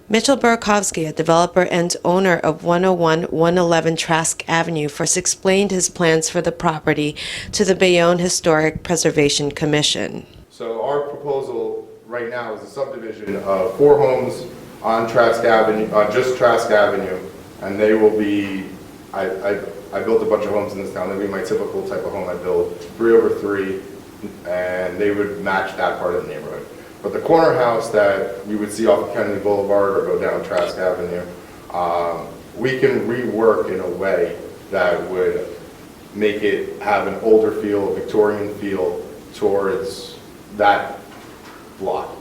Mitchell Burakovsky, a developer and owner of 101-111 Trask Avenue, first explained his plans for the property to the Bayonne Historic Preservation Commission. So our proposal right now is a subdivision of 4 homes on Trask Avenue, just Trask Avenue, and they will be, I built a bunch of homes in this town. They'll be my typical type of home I build, 3 over 3, and they would match that part of the neighborhood. But the corner house that you would see off of Kennedy Boulevard or go down Trask Avenue, we can rework in a way that would make it have an older feel, a Victorian feel towards that block.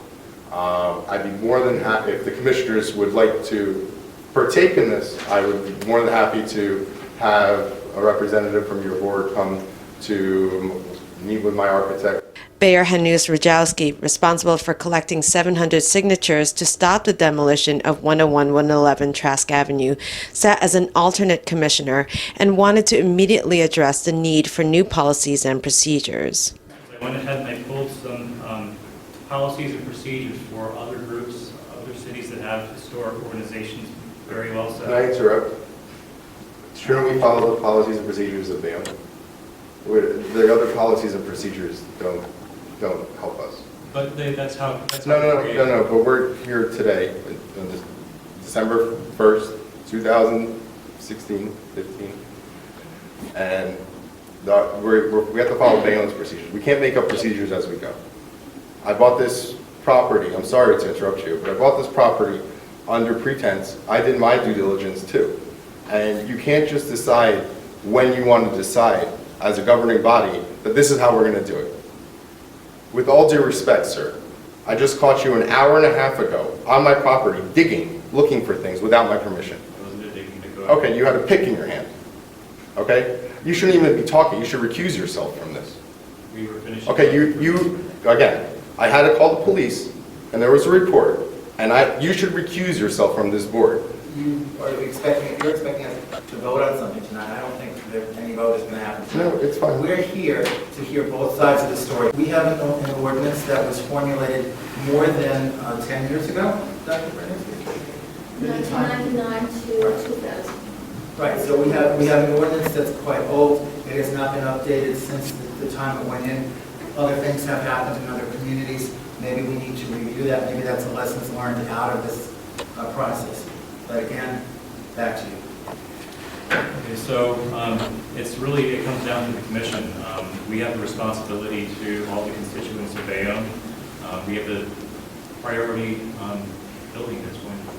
I'd be more than happy, if the commissioners would like to partake in this, I would be more than happy to have a representative from your board come to meet with my architect. Mayor Hanus Rajowski, responsible for collecting 700 signatures to stop the demolition of 101-111 Trask Avenue, sat as an alternate commissioner and wanted to immediately address the need for new policies and procedures. I went ahead and I pulled some policies and procedures for other groups, other cities that have historic organizations very well set. Can I interrupt? Shouldn't we follow the policies and procedures of Bayonne? The other policies and procedures don't help us. But that's how. No. But we're here today, on December 1st, 2016, 15, and we have to follow Bayonne's procedures. We can't make up procedures as we go. I bought this property. I'm sorry to interrupt you, but I bought this property under pretense. I did my due diligence too, and you can't just decide when you want to decide as a governing body that this is how we're going to do it. With all due respect, sir, I just caught you an hour and a half ago on my property digging, looking for things without my permission. I wasn't digging to go. Okay, you had a pick in your hand. Okay? You shouldn't even be talking. You should recuse yourself from this. We were finishing. Okay, again, I had to call the police, and there was a report, and you should recuse yourself from this board. You're expecting us to vote on something tonight. I don't think that any vote is going to happen. No, it's fine. We're here to hear both sides of the story. We have an ordinance that was formulated more than 10 years ago, Dr. Brennan? 1999 to 2000. Right, so we have an ordinance that's quite old. It has not been updated since the time it went in. Other things have happened in other communities. Maybe we need to review that. Maybe that's a lessons learned out of this process. But again, back to you. Okay, so it comes down to the commission. We have the responsibility to all the constituents of Bayonne. We have the priority building that's going to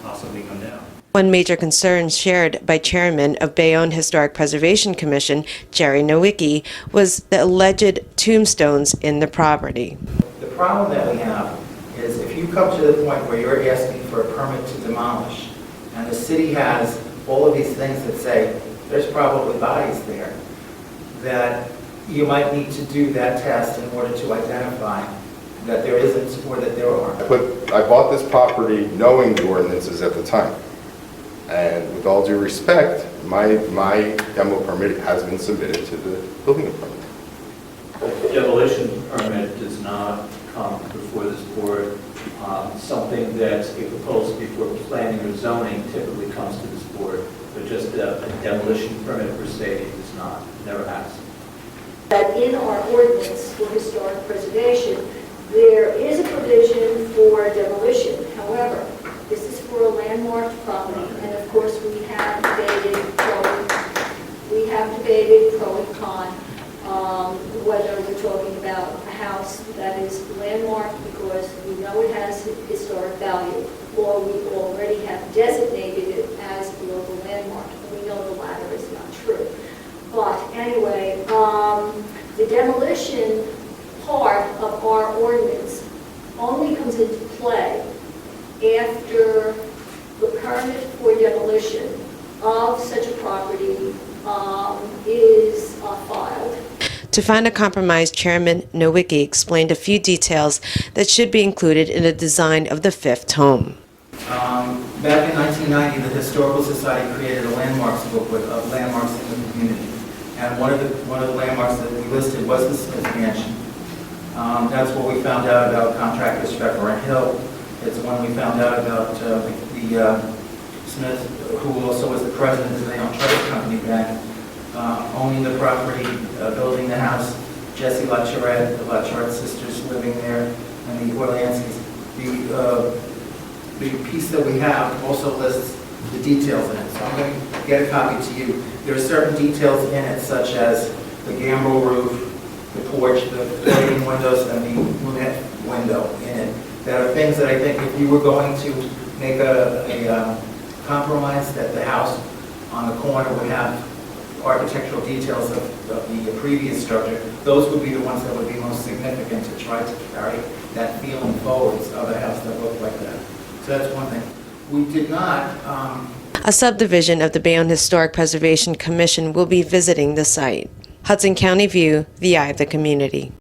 possibly come down. One major concern shared by Chairman of Bayonne Historic Preservation Commission, Jerry Nowicki, was the alleged tombstones in the property. The problem that we have is if you come to the point where you're asking for a permit to demolish, and the city has all of these things that say there's probably bodies there, that you might need to do that test in order to identify that there isn't or that there are. I bought this property knowing the ordinances at the time. And with all due respect, my demo permit has been submitted to the building department. The demolition permit does not come before this board. Something that's a proposal before planning or zoning typically comes to this board, but just a demolition permit per se does not, never has. That in our ordinance for historic preservation, there is a provision for demolition. However, this is for a landmarked property, and of course we have debated pro and con, whether we're talking about a house that is landmarked because we know it has historic value, or we already have designated it as a local landmark. We know the latter is not true. But anyway, the demolition part of our ordinance only comes into play after the permit for demolition of such a property is filed. To find a compromise, Chairman Nowicki explained a few details that should be included in the design of the fifth home. Back in 1990, the Historical Society created a landmarks booklet of landmarks in the community. And one of the landmarks that we listed was the Smith Mansion. That's where we found out about contractor Specker and Hill. It's one we found out about the Smith, who also was the president of the Bayonne Trust Company back, owning the property, building the house, Jesse LaCharette, the LaCharette sisters living there, and the Orlanskis. The piece that we have also lists the details in it, so I'm going to get a copy to you. There are certain details in it, such as the gambrel roof, the porch, the sliding windows, and the lunette window in it, that are things that I think if you were going to make a compromise, that the house on the corner would have architectural details of the previous structure, those would be the ones that would be most significant to try to carry that feeling forwards of a house that looked like that. So that's one thing. We did not... A subdivision of the Bayonne Historic Preservation Commission will be visiting the site. Hudson County View, the eye of the community.